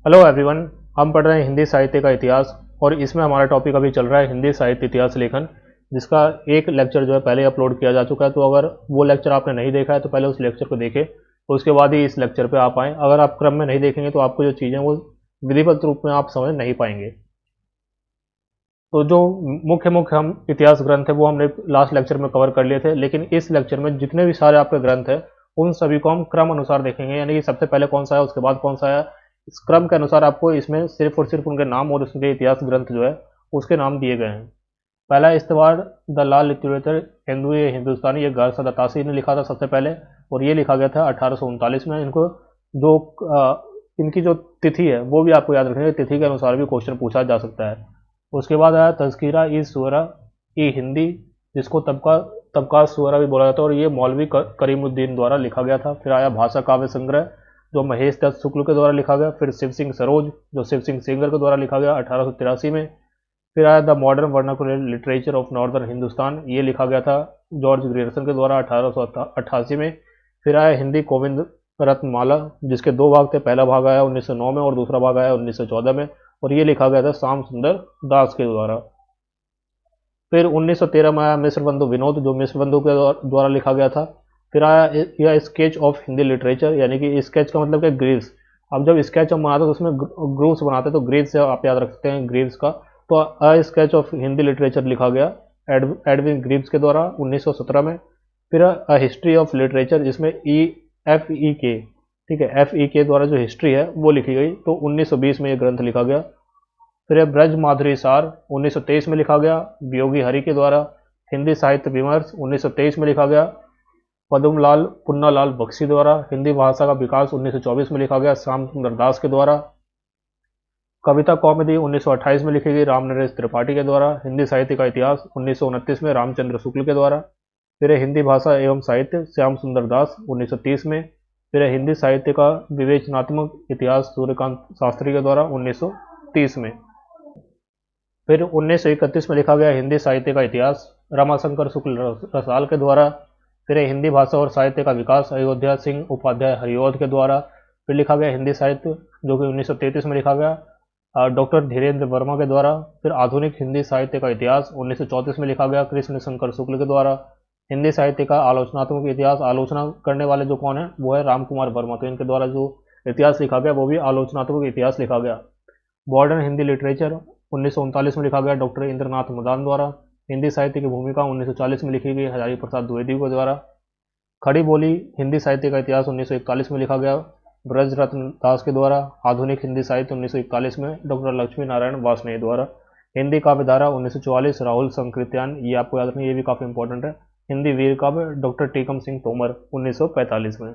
Hello everyone. हम पढ़ रहे हैं हिंदी साहित्य का इतिहास और इसमें हमारा टॉपिक अभी चल रहा है हिंदी साहित्य इतिहास लेखन, जिसका एक लेक्चर जो है पहले अपलोड किया जा चुका है। तो अगर वो लेक्चर आपने नहीं देखा है तो पहले उस लेक्चर को देखें, तो उसके बाद ही इस लेक्चर पे आप आएँ। अगर आप क्रम में नहीं देखेंगे तो आपको जो चीज़ें वो विधिवत रूप में आप समझ नहीं पाएंगे। तो जो मुख्य मुख्य हम इतिहास ग्रंथ है वो हमने लास्ट लेक्चर में कवर कर लिए थे, लेकिन इस लेक्चर में जितने भी सारे आपके ग्रंथ हैं उन सभी को हम क्रम अनुसार देखेंगे, यानी कि सबसे पहले कौन सा है उसके बाद कौन सा है। इस क्रम के अनुसार आपको इसमें सिर्फ और सिर्फ उनके नाम और उसके इतिहास ग्रंथ जो है उसके नाम दिए गए हैं। पहला इस्तेमाल द लाल लिटरेचर हिंदू ये हिंदुस्तानी, ये गार सदातासी ने लिखा था सबसे पहले, और ये लिखा गया था 1839 में। इनको जो इनकी जो तिथि है वो भी आपको याद रखनी, तिथि के अनुसार भी क्वेश्चन पूछा जा सकता है। उसके बाद आया तज़किरा ई सुअरा ई हिंदी, जिसको तबका सुअरा भी बोला जाता है, और ये मौलवी करीमुद्दीन द्वारा लिखा गया था। फिर आया भाषा काव्य संग्रह, जो महेश दत्त शुक्ल के द्वारा लिखा गया। फिर शिव सिंह सरोज, जो शिव सिंह सेंगर के द्वारा लिखा गया 1883 में। फिर आया the modern vernacular literature of northern Hindustan, ये लिखा गया था जॉर्ज ग्रियर्सन के द्वारा 1888 में। फिर आया हिंदी गोविंद रत्नमाला, जिसके दो भाग थे, पहला भाग आया 1909 में और दूसरा भाग आया 1914 में, और ये लिखा गया था श्याम सुंदर दास के द्वारा। फिर 1913 में आया मिस्र बंधु विनोद, जो मिस्र बंधु के द्वारा लिखा गया था। फिर आया यह स्केच ऑफ हिंदी लिटरेचर, यानी कि स्केच का मतलब क्या, ग्रीव्स। अब जब स्केच हम बनाते हैं तो उसमें ग्रूव्स बनाते हैं, तो ग्रीव्स से आप याद रख सकते हैं ग्रीव्स का। तो a sketch of Hindi literature लिखा गया एडविन ग्रीव्स के द्वारा 1917 में। फिर अ हिस्ट्री ऑफ लिटरेचर, जिसमें EFE के, ठीक है, FE के द्वारा जो हिस्ट्री है वो लिखी गई, तो 1920 में ये ग्रंथ लिखा गया। फिर ब्रज माधुरी सार 1923 में लिखा गया वियोगी हरि के द्वारा। हिंदी साहित्य विमर्श 1923 में लिखा गया पद्मलाल पुन्नालाल बख्शी द्वारा। हिंदी भाषा का विकास 1924 में लिखा गया श्याम सुंदर दास के द्वारा। कविता कौमुदी 1928 में लिखी गई राम नरेश त्रिपाठी के द्वारा। हिंदी साहित्य का इतिहास 1929 में रामचंद्र शुक्ल के द्वारा। फिर हिंदी भाषा एवं साहित्य श्याम सुंदर दास 1930 में। फिर हिंदी साहित्य का विवेचनात्मक इतिहास सूर्यकांत शास्त्री के द्वारा 1930 में। फिर 1931 में लिखा गया हिंदी साहित्य का इतिहास रमाशंकर शुक्ल रसाल के द्वारा। फिर हिंदी भाषा और साहित्य का विकास अयोध्या सिंह उपाध्याय हरिओध के द्वारा। फिर लिखा गया हिंदी साहित्य, जो कि 1933 में लिखा गया डॉक्टर धीरेन्द्र वर्मा के द्वारा। फिर आधुनिक हिंदी साहित्य का इतिहास 1934 में लिखा गया कृष्ण शंकर शुक्ल के द्वारा। हिंदी साहित्य का आलोचनात्मक इतिहास, आलोचना करने वाले जो कौन है वो है राम कुमार वर्मा, तो इनके द्वारा जो इतिहास लिखा गया वो भी आलोचनात्मक इतिहास लिखा गया। मॉडर्न हिंदी लिटरेचर 1939 में लिखा गया डॉक्टर इंद्रनाथ मदान द्वारा। हिंदी साहित्य की भूमिका 1940 में लिखी गई हजारी प्रसाद द्विवेदी के द्वारा। खड़ी बोली हिंदी साहित्य का इतिहास 1941 में लिखा गया ब्रज रत्न दास के द्वारा। आधुनिक हिंदी साहित्य 1941 में डॉक्टर लक्ष्मी नारायण वासनेय द्वारा। हिंदी काव्य धारा 1944 राहुल संकृत्यान, ये आपको याद रखना, ये भी काफ़ी इंपॉर्टेंट है। हिंदी वीर काव्य डॉक्टर टीकम सिंह तोमर 1945 में।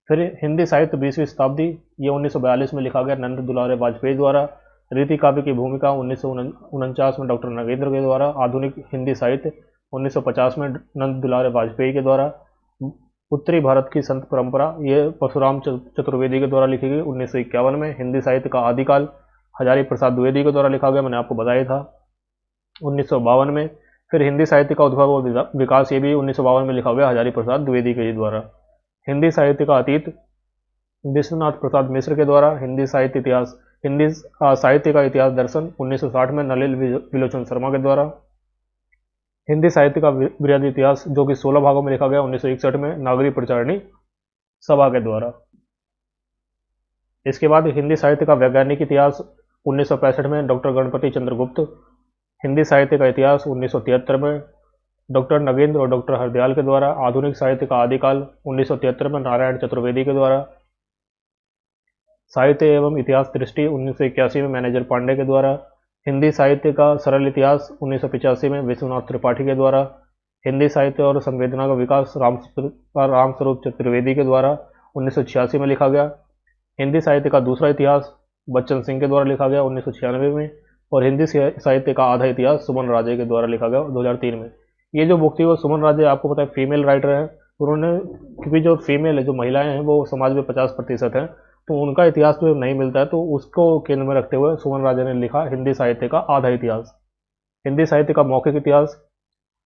फिर हिंदी साहित्य 20वीं शताब्दी, ये 1942 में लिखा गया नंद दुलारे वाजपेयी द्वारा। रीति काव्य की भूमिका 1949 में डॉक्टर नगेंद्र के द्वारा। आधुनिक हिंदी साहित्य 1950 में नंद दुलारे वाजपेयी के द्वारा। उत्तरी भारत की संत परंपरा, ये परशुराम चतुर्वेदी के द्वारा लिखी गई 1951 में। हिंदी साहित्य का आदिकाल हजारी प्रसाद द्विवेदी के द्वारा लिखा गया, मैंने आपको बताया था 1952 में। फिर हिंदी साहित्य का उद्भव और विकास, ये भी 1952 में लिखा गया हजारी प्रसाद द्विवेदी के द्वारा। हिंदी साहित्य का अतीत विश्वनाथ प्रसाद मिश्र के द्वारा। हिंदी साहित्य इतिहास, हिंदी साहित्य का इतिहास दर्शन 1960 में नलिल विलोचन शर्मा के द्वारा। हिंदी साहित्य का वृहद इतिहास, जो कि 16 भागों में लिखा गया 1961 में नागरी प्रचारणी सभा के द्वारा। इसके बाद हिंदी साहित्य का वैज्ञानिक इतिहास 1965 में डॉक्टर गणपति चंद्र गुप्त। हिंदी साहित्य का इतिहास 1973 में डॉक्टर नगेंद्र और डॉक्टर हरदयाल के द्वारा। आधुनिक साहित्य का आदिकाल 1973 में नारायण चतुर्वेदी के द्वारा। साहित्य एवं इतिहास दृष्टि 1981 में मैनेजर पांडे के द्वारा। हिंदी साहित्य का सरल इतिहास 1985 में विश्वनाथ त्रिपाठी के द्वारा। हिंदी साहित्य और संवेदना का विकास रामस्वरूप चतुर्वेदी के द्वारा 1986 में लिखा गया। हिंदी साहित्य का दूसरा इतिहास बच्चन सिंह के द्वारा लिखा गया 1996 में। और हिंदी साहित्य का आधा इतिहास सुमन राजे के द्वारा लिखा गया 2003 में। ये जो बुक थी वो सुमन राजे, आपको पता है फीमेल राइटर है, उन्होंने, क्योंकि जो फीमेल है, जो महिलाएं हैं वो समाज में 50% हैं, तो उनका इतिहास जो नहीं मिलता है, तो उसको केंद्र में रखते हुए सुमन राजे ने लिखा हिंदी साहित्य का आधा इतिहास। हिंदी साहित्य का मौखिक इतिहास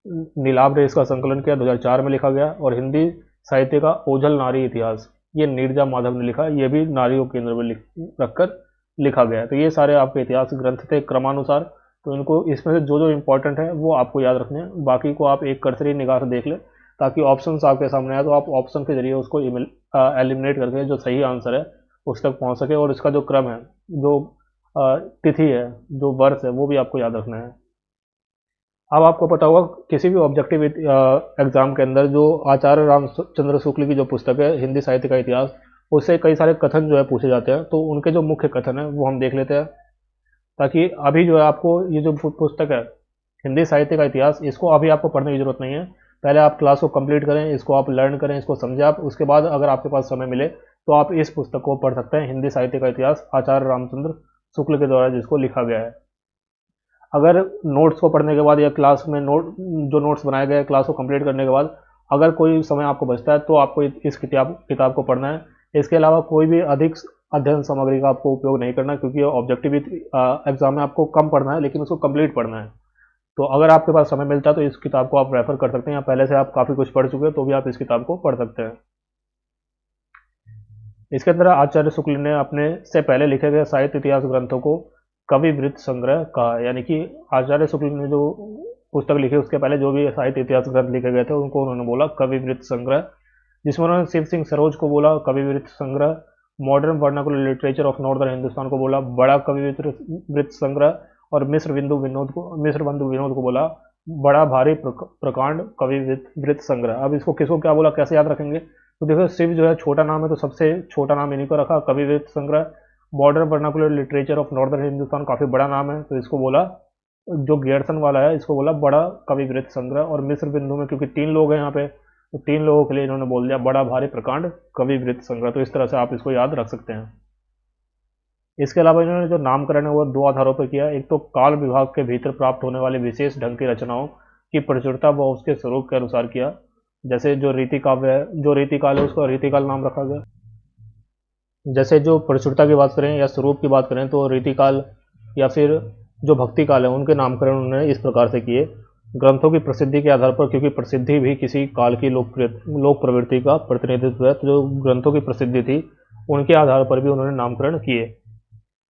नीलाभ ने इसका संकलन किया 2004 में लिखा गया। और हिंदी साहित्य का ओझल नारी इतिहास ये नीरजा माधव ने लिखा, ये भी नारियों के केंद्र में रखकर लिखा गया है। तो ये सारे आपके इतिहास ग्रंथ थे क्रमानुसार। तो इनको इसमें से जो जो इम्पोर्टेंट है वो आपको याद रखने हैं, बाकी को आप एक कर्सरी निगाह से देख लें ताकि ऑप्शंस आपके सामने आए तो आप ऑप्शन के जरिए उसको एलिमिनेट करके जो सही आंसर है उस तक पहुंच सके। और इसका जो क्रम है, जो तिथि है, जो वर्ष है, वो भी आपको याद रखना है। अब आपको पता होगा किसी भी ऑब्जेक्टिव एग्जाम के अंदर जो आचार्य रामचंद्र शुक्ल की जो पुस्तक है हिंदी साहित्य का इतिहास, उससे कई सारे कथन जो है पूछे जाते हैं। तो उनके जो मुख्य कथन है वो हम देख लेते हैं, ताकि अभी जो है आपको ये जो पुस्तक है हिंदी साहित्य का इतिहास, इसको अभी आपको पढ़ने की जरूरत नहीं है। पहले आप क्लास को कंप्लीट करें, इसको आप लर्न करें, इसको समझें आप। उसके बाद अगर आपके पास समय मिले तो आप इस पुस्तक को पढ़ सकते हैं, हिंदी साहित्य का इतिहास आचार्य रामचंद्र शुक्ल के द्वारा जिसको लिखा गया है। अगर नोट्स को पढ़ने के बाद या क्लास में जो नोट्स बनाए गए क्लास को कंप्लीट करने के बाद अगर कोई समय आपको बचता है तो आपको इस किताब को पढ़ना है। इसके अलावा कोई भी अधिक अध्ययन सामग्री का आपको उपयोग नहीं करना, क्योंकि ऑब्जेक्टिव एग्जाम में आपको कम पढ़ना है लेकिन उसको कंप्लीट पढ़ना है। तो अगर आपके पास समय मिलता है तो इस किताब को आप रेफर कर सकते हैं, या पहले से आप काफ़ी कुछ पढ़ चुके हैं तो भी आप इस किताब को पढ़ सकते हैं। इसके अंदर आचार्य शुक्ल ने अपने से पहले लिखे गए साहित्य इतिहास ग्रंथों को कवि वृत्त संग्रह कहा, यानी कि आचार्य शुक्ल ने जो पुस्तक लिखी उसके पहले जो भी साहित्य इतिहास ग्रंथ लिखे गए थे उनको उन्होंने बोला कवि वृत्त संग्रह, जिसमें उन्होंने शिव सिंह सरोज को बोला कवि वृत्त संग्रह, modern vernacular literature of northern Hindustan को बोला बड़ा कवि वृत्त संग्रह, और मिस्र बंधु विनोद को बोला बड़ा भारी प्रकांड कवि वृत्त संग्रह। अब इसको किसको क्या बोला, कैसे याद रखेंगे? तो देखो शिव जो है छोटा नाम है तो सबसे छोटा नाम इन्हीं को रखा कवि वृत्त संग्रह। Modern vernacular literature of northern Hindustan काफ़ी बड़ा नाम है तो इसको बोला, जो गियर्सन वाला है इसको बोला बड़ा कवि वृत्त संग्रह। और मिस्र बिंदु में क्योंकि 3 लोग हैं यहाँ पे तो 3 लोगों के लिए इन्होंने बोल दिया बड़ा भारी प्रकांड कवि वृत्त संग्रह। तो इस तरह से आप इसको याद रख सकते हैं। इसके अलावा इन्होंने जो नामकरण है वो 2 आधारों पर किया। एक तो काल विभाग के भीतर प्राप्त होने वाले विशेष ढंग की रचनाओं की प्रचुरता व उसके स्वरूप के अनुसार किया। जैसे जो रीति काव्य है, जो रीतिकाल है उसको रीतिकाल नाम रखा गया। जैसे जो प्रचुरता की बात करें या स्वरूप की बात करें तो रीतिकाल या फिर जो भक्ति काल है उनके नामकरण उन्होंने इस प्रकार से किए। ग्रंथों की प्रसिद्धि के आधार पर, क्योंकि प्रसिद्धि भी किसी काल की लोक प्रवृत्ति का प्रतिनिधित्व है, तो जो ग्रंथों की प्रसिद्धि थी उनके आधार पर भी उन्होंने नामकरण किए।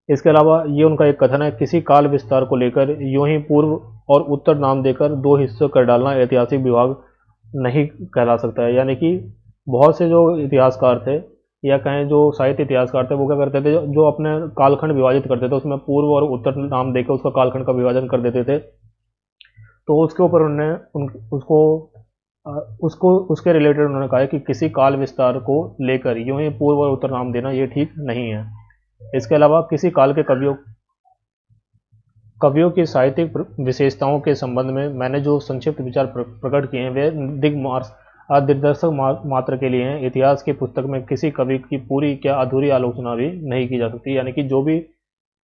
इसके अलावा ये उनका एक कथन है, किसी काल विस्तार को लेकर यूं ही पूर्व और उत्तर नाम देकर 2 हिस्सों कर डालना ऐतिहासिक विभाग नहीं कहला सकता है। यानी कि बहुत से जो इतिहासकार थे या कहें जो साहित्य इतिहासकार थे वो क्या करते थे, जो अपने कालखंड विभाजित करते थे उसमें पूर्व और उत्तर नाम देकर उसका कालखंड का विभाजन कर देते थे। तो उसके ऊपर उन्होंने उसके रिलेटेड उन्होंने कहा है कि किसी काल विस्तार को लेकर यूं ही पूर्व और उत्तर नाम देना ये ठीक नहीं है। इसके अलावा किसी काल के कवियों की साहित्यिक विशेषताओं के संबंध में मैंने जो संक्षिप्त विचार प्रकट किए हैं वे दिग्दर्शक मात्र के लिए हैं। इतिहास की पुस्तक में किसी कवि की पूरी क्या अधूरी आलोचना भी नहीं की जा सकती। यानी कि जो भी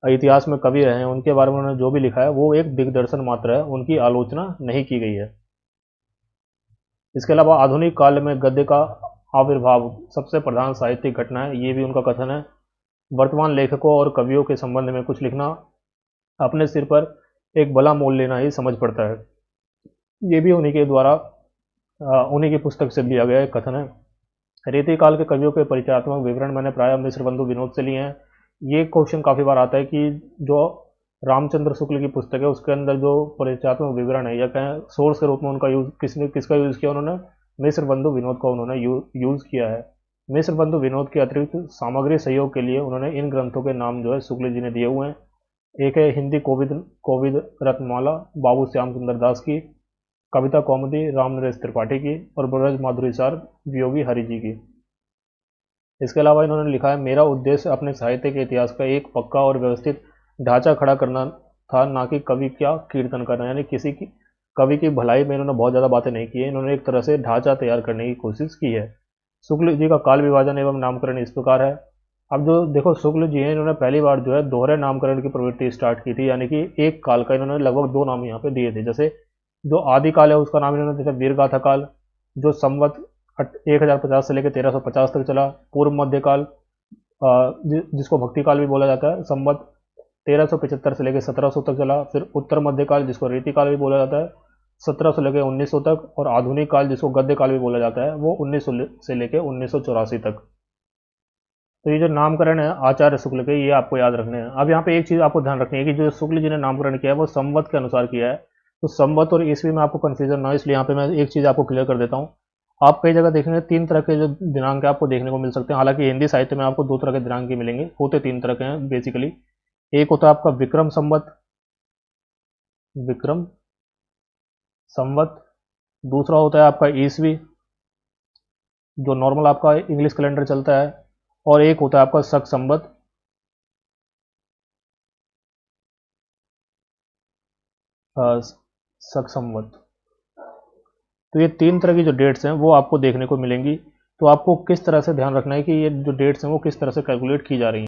इतिहास में कवि रहे हैं उनके बारे में उन्होंने जो भी लिखा है वो एक दिग्दर्शन मात्र है, उनकी आलोचना नहीं की गई है। इसके अलावा आधुनिक काल में गद्य का आविर्भाव सबसे प्रधान साहित्यिक घटना है, ये भी उनका कथन है। वर्तमान लेखकों और कवियों के संबंध में कुछ लिखना अपने सिर पर एक बड़ा मोल लेना ही समझ पड़ता है। ये भी उन्हीं के द्वारा उन्हीं की पुस्तक से लिया गया एक कथन है। रीतिकाल के कवियों के परिचयात्मक विवरण मैंने प्रायः मिस्र बंधु विनोद से लिए हैं। ये क्वेश्चन काफ़ी बार आता है कि जो रामचंद्र शुक्ल की पुस्तक है उसके अंदर जो परिचयात्मक विवरण है या कहें सोर्स के रूप में उनका यूज किसका यूज़ किया, उन्होंने मिस्र बंधु विनोद का उन्होंने यूज़ किया है। मिस्र बंधु विनोद के अतिरिक्त सामग्री सहयोग के लिए उन्होंने इन ग्रंथों के नाम जो है शुक्ल जी ने दिए हुए हैं। एक है हिंदी कोविद रत्नमाला बाबू श्याम सुंदर दास की, कविता कौमुदी राम नरेश त्रिपाठी की, और ब्रज माधुरी सार वियोगी हरि जी की। इसके अलावा इन्होंने लिखा है, मेरा उद्देश्य अपने साहित्य के इतिहास का एक पक्का और व्यवस्थित ढांचा खड़ा करना था, ना कि कवि का कीर्तन करना। यानी किसी की कवि की भलाई में इन्होंने बहुत ज़्यादा बातें नहीं की है, इन्होंने एक तरह से ढांचा तैयार करने की कोशिश की है। शुक्ल जी का काल विभाजन एवं नामकरण इस प्रकार है। अब जो देखो शुक्ल जी हैं इन्होंने पहली बार जो है दोहरे नामकरण की प्रवृत्ति स्टार्ट की थी, यानी कि एक काल का इन्होंने लगभग 2 नाम यहाँ पे दिए थे। जैसे जो आदि काल है उसका नाम इन्होंने जैसे वीरगाथा काल, जो संवत 1050 से लेकर 1350 तक चला। पूर्व मध्यकाल जिसको भक्ति काल भी बोला जाता है, संवत 1375 से लेकर 1700 तक चला। फिर उत्तर मध्यकाल जिसको रीतिकाल भी बोला जाता है 1700 से लेकर 1900 तक। और आधुनिक काल जिसको गद्य काल भी बोला जाता है वो 1900 से लेकर 1984 तक। तो ये जो नामकरण है आचार्य शुक्ल के, ये आपको याद रखने हैं। अब यहाँ पे एक चीज़ आपको ध्यान रखनी है कि जो शुक्ल जी ने नामकरण किया है वो संवत के अनुसार किया है। तो संवत और ईस्वी में आपको कन्फ्यूजन ना हो, इसलिए यहाँ पे मैं एक चीज़ आपको क्लियर कर देता हूँ। आप कई जगह देखेंगे 3 तरह के जो दिनांक आपको देखने को मिल सकते हैं। हालांकि हिंदी साहित्य में आपको 2 तरह के दिनांक ही मिलेंगे, होते 3 तरह के हैं बेसिकली। एक होता है आपका विक्रम संवत, विक्रम संवत। दूसरा होता है आपका ईस्वी, जो नॉर्मल आपका इंग्लिश कैलेंडर चलता है। और एक होता है आपका शक संवत। शक संवत। तो ये 3 तरह की जो डेट्स हैं वो आपको देखने को मिलेंगी। तो आपको किस तरह से ध्यान रखना है कि ये जो डेट्स हैं वो किस तरह से कैलकुलेट की जा रही हैं।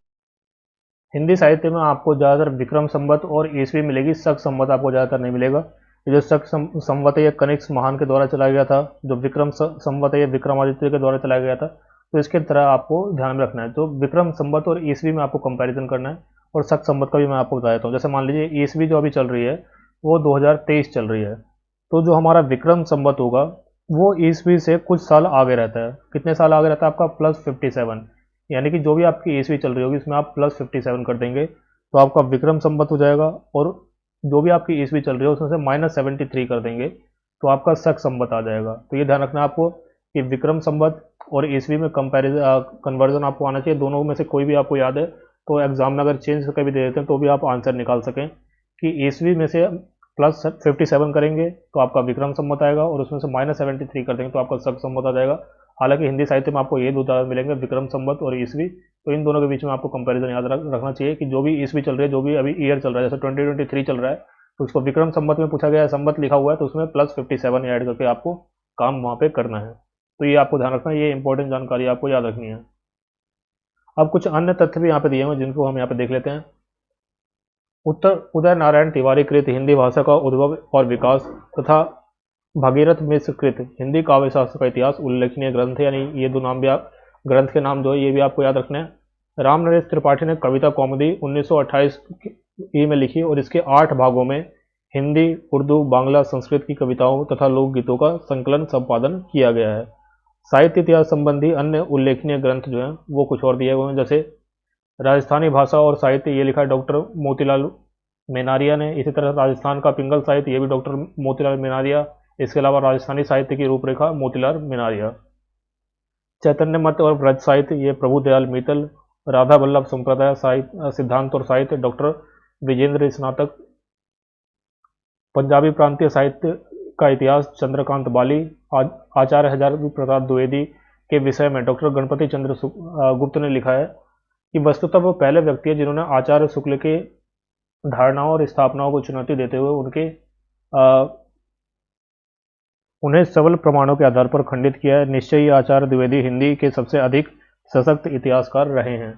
हिंदी साहित्य में आपको ज़्यादातर विक्रम संवत और ईस्वी मिलेगी, शक संवत आपको ज़्यादातर नहीं मिलेगा। ये जो शक संवत है ये कनिष्क महान के द्वारा चलाया गया था, जो विक्रम संवत है ये विक्रमादित्य के द्वारा चलाया गया था। तो इसके तरह आपको ध्यान में रखना है। तो विक्रम संवत और ईस्वी में आपको कंपैरिजन करना है, और शक संवत का भी मैं आपको बता देता हूँ। जैसे मान लीजिए ईस्वी जो अभी चल रही है वो 2023 चल रही है, तो जो हमारा विक्रम संवत होगा वो ईस्वी से कुछ साल आगे रहता है। कितने साल आगे रहता है आपका? +57। यानी कि जो भी आपकी ईस्वी चल रही होगी इसमें आप +57 कर देंगे तो आपका विक्रम संवत हो जाएगा, और जो भी आपकी ईस्वी चल रही है उसमें से -73 कर देंगे तो आपका शक संवत आ जाएगा। तो ये ध्यान रखना है आपको कि विक्रम संवत और ईस्वी में कंपैरिजन कन्वर्जन आपको आना चाहिए। दोनों में से कोई भी आपको याद है तो एग्जाम में अगर चेंज करके भी दे देते हैं तो भी आप आंसर निकाल सकें कि ईस्वी में से +57 करेंगे तो आपका विक्रम संवत आएगा, और उसमें से -73 कर देंगे तो आपका शक संवत आ जाएगा। हालांकि हिंदी साहित्य में आपको ये 2 उदाहरण मिलेंगे, विक्रम संवत और ईस्वी। तो इन दोनों के बीच में आपको कंपैरिजन याद रखना चाहिए कि जो भी ईस्वी चल रही है, जो भी अभी ईयर चल रहा है, जैसे 2023 चल रहा है तो उसको विक्रम संवत में पूछा गया है, संवत लिखा हुआ है तो उसमें +57 ऐड करके आपको काम वहाँ पे करना है। तो ये आपको ध्यान रखना है, ये इंपॉर्टेंट जानकारी आपको याद रखनी है। अब कुछ अन्य तथ्य भी यहाँ पे दिए हुए हैं जिनको हम यहाँ पे देख लेते हैं। उत्तर उदय नारायण तिवारी कृत हिंदी भाषा का उद्भव और विकास तथा भागीरथ मिश्र कृत हिंदी काव्य शास्त्र का इतिहास उल्लेखनीय ग्रंथ है। यानी ये 2 नाम भी आप, ग्रंथ के नाम जो है ये भी आपको याद रखने हैं। राम नरेश त्रिपाठी ने कविता कौमुदी 1928 ई में लिखी, और इसके 8 भागों में हिंदी, उर्दू, बांग्ला, संस्कृत की कविताओं तथा लोकगीतों का संकलन संपादन किया गया है। साहित्य इतिहास संबंधी अन्य उल्लेखनीय ग्रंथ जो हैं वो कुछ और दिए हुए हैं, जैसे राजस्थानी भाषा और साहित्य, ये लिखा है डॉक्टर मोतीलाल मेनारिया ने। इसी तरह राजस्थान का पिंगल साहित्य, ये भी डॉक्टर मोतीलाल मेनारिया। इसके अलावा राजस्थानी साहित्य की रूपरेखा मोतीलाल मेनारिया। चैतन्य मत और ब्रज साहित्य, ये प्रभुदयाल मीतल। राधा वल्लभ संप्रदाय साहित्य सिद्धांत और साहित्य, डॉक्टर विजेंद्र स्नातक। पंजाबी प्रांतीय साहित्य का इतिहास, चंद्रकांत बाली। आचार्य हजारी प्रसाद द्विवेदी के विषय में डॉक्टर गणपति चंद्र गुप्त ने लिखा है कि वस्तुतः वो पहले व्यक्ति है जिन्होंने आचार्य शुक्ल के धारणाओं और स्थापनाओं को चुनौती देते हुए उन्हें सबल प्रमाणों के आधार पर खंडित किया है। निश्चय ही आचार्य द्विवेदी हिंदी के सबसे अधिक सशक्त इतिहासकार रहे हैं।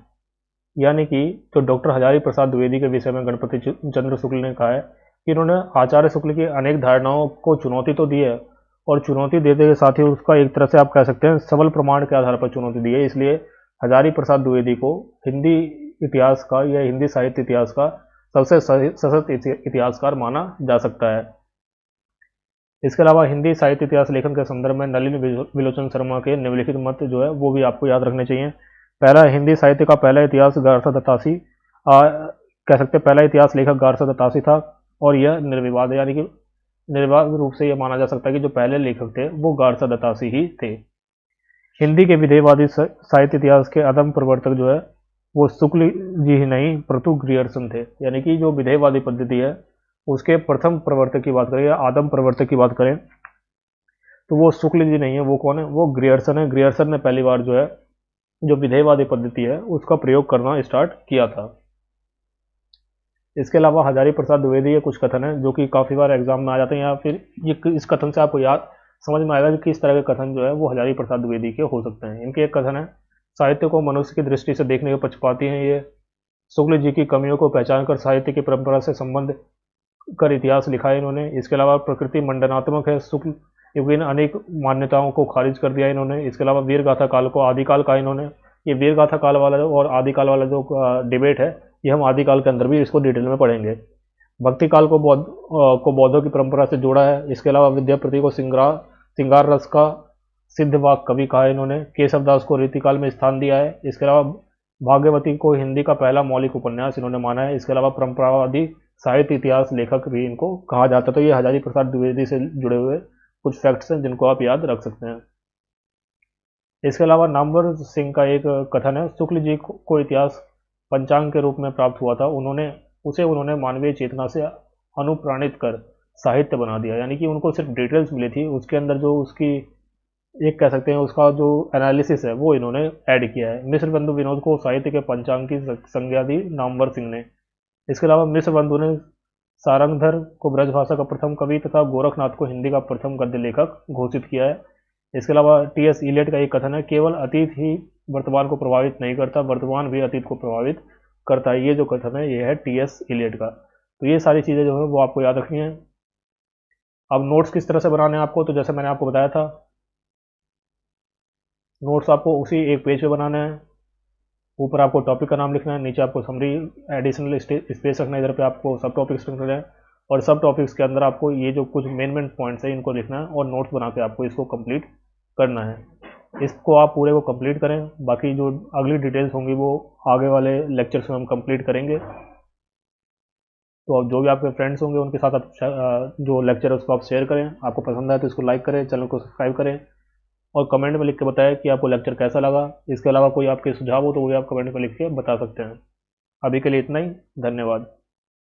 यानी कि जो डॉक्टर हजारी प्रसाद द्विवेदी के विषय में गणपति चंद्र शुक्ल ने कहा है कि इन्होंने आचार्य शुक्ल की अनेक धारणाओं को चुनौती तो दी है, और चुनौती देते के साथ ही उसका एक तरह से आप कह सकते हैं सबल प्रमाण के आधार पर चुनौती दी है। इसलिए हजारी प्रसाद द्विवेदी को हिंदी इतिहास का या हिंदी साहित्य इतिहास का सबसे सशक्त इतिहासकार माना जा सकता है। इसके अलावा हिंदी साहित्य इतिहास लेखन के संदर्भ में नलिनी विलोचन शर्मा के निम्नलिखित मत जो है वो भी आपको याद रखने चाहिए। पहला, हिंदी साहित्य का पहला इतिहास गारसा दत्तासी, कह सकते हैं पहला इतिहास लेखक गारसा दत्तासी था, और यह निर्विवाद है। यानी कि निर्विवाद रूप से यह माना जा सकता है कि जो पहले लेखक थे वो गारसा दत्तासी ही थे। हिंदी के विधेयवादी साहित्य इतिहास के आदम प्रवर्तक जो है वो शुक्ल जी ही नहीं परंतु ग्रियर्सन थे। यानी कि जो विधेयवादी पद्धति है उसके प्रथम प्रवर्तक की बात करें या आदम प्रवर्तक की बात करें तो वो शुक्ल जी नहीं है, वो कौन है? वो ग्रियर्सन है। ग्रियर्सन ने पहली बार जो है जो विधेयवादी पद्धति है उसका प्रयोग करना स्टार्ट किया था। इसके अलावा हजारी प्रसाद द्विवेदी के कुछ कथन है जो कि काफ़ी बार एग्जाम में आ जाते हैं, या फिर ये इस कथन से आपको याद समझ में आएगा कि किस तरह के कथन जो है वो हजारी प्रसाद द्विवेदी के हो सकते हैं। इनके एक कथन है, साहित्य को मनुष्य की दृष्टि से देखने के पक्षपाती हैं ये। शुक्ल जी की कमियों को पहचान कर साहित्य की परंपरा से संबंध कर इतिहास लिखा है इन्होंने। इसके अलावा प्रकृति मंडनात्मक है, शुक्ल युगीन अनेक मान्यताओं को खारिज कर दिया इन्होंने। इसके अलावा वीर गाथा काल को आदिकाल कहा इन्होंने। ये वीर गाथा काल वाला और आदिकाल वाला जो डिबेट है ये हम आदिकाल के अंदर भी इसको डिटेल में पढ़ेंगे। भक्ति काल को बौद्धों की परंपरा से जोड़ा है। इसके अलावा विद्यापति को सिंगार रस का सिद्ध वाक कवि कहा है इन्होंने। केशवदास को रीतिकाल में स्थान दिया है। इसके अलावा भाग्यवती को हिंदी का पहला मौलिक उपन्यास इन्होंने माना है। इसके अलावा परंपरावादी साहित्य इतिहास लेखक भी इनको कहा जाता है। तो ये हजारी प्रसाद द्विवेदी से जुड़े हुए कुछ फैक्ट्स हैं जिनको आप याद रख सकते हैं। इसके अलावा नामवर सिंह का एक कथन है, शुक्ल जी को इतिहास पंचांग के रूप में प्राप्त हुआ था, उन्होंने मानवीय चेतना से अनुप्राणित कर साहित्य बना दिया। यानी कि उनको सिर्फ डिटेल्स मिली थी, उसके अंदर जो उसकी एक कह सकते हैं उसका जो एनालिसिस है वो इन्होंने ऐड किया है। मिश्र बंधु विनोद को साहित्य के पंचांग की संज्ञा दी नामवर सिंह ने। इसके अलावा मिश्र बंधु ने सारंगधर को ब्रजभाषा का प्रथम कवि तथा गोरखनाथ को हिंदी का प्रथम गद्य लेखक घोषित किया है। इसके अलावा टी.एस. इलियट का एक कथन है, केवल अतीत ही वर्तमान को प्रभावित नहीं करता, वर्तमान भी अतीत को प्रभावित करता है। ये जो कथन है ये है टी.एस. इलियट का। तो ये सारी चीज़ें जो है वो आपको याद रखनी है। अब नोट्स किस तरह से बनाने हैं आपको, तो जैसे मैंने आपको बताया था, नोट्स आपको उसी एक पेज पे बनाना है। ऊपर आपको टॉपिक का नाम लिखना है, नीचे आपको समरी एडिशनल स्पेस रखना है, इधर पे आपको सब टॉपिक्स लिखना है, और सब टॉपिक्स के अंदर आपको ये जो कुछ मेन पॉइंट्स है इनको लिखना है और नोट्स बना के आपको इसको कंप्लीट करना है। इसको आप पूरे को कंप्लीट करें, बाकी जो अगली डिटेल्स होंगी वो आगे वाले लेक्चर्स में हम कंप्लीट करेंगे। तो अब जो भी आपके फ्रेंड्स होंगे उनके साथ आप जो लेक्चर है उसको आप शेयर करें। आपको पसंद आए तो इसको लाइक करें, चैनल को सब्सक्राइब करें और कमेंट में लिख के बताएं कि आपको लेक्चर कैसा लगा। इसके अलावा कोई आपके सुझाव हो तो वो भी आप कमेंट में लिख के बता सकते हैं। अभी के लिए इतना ही, धन्यवाद।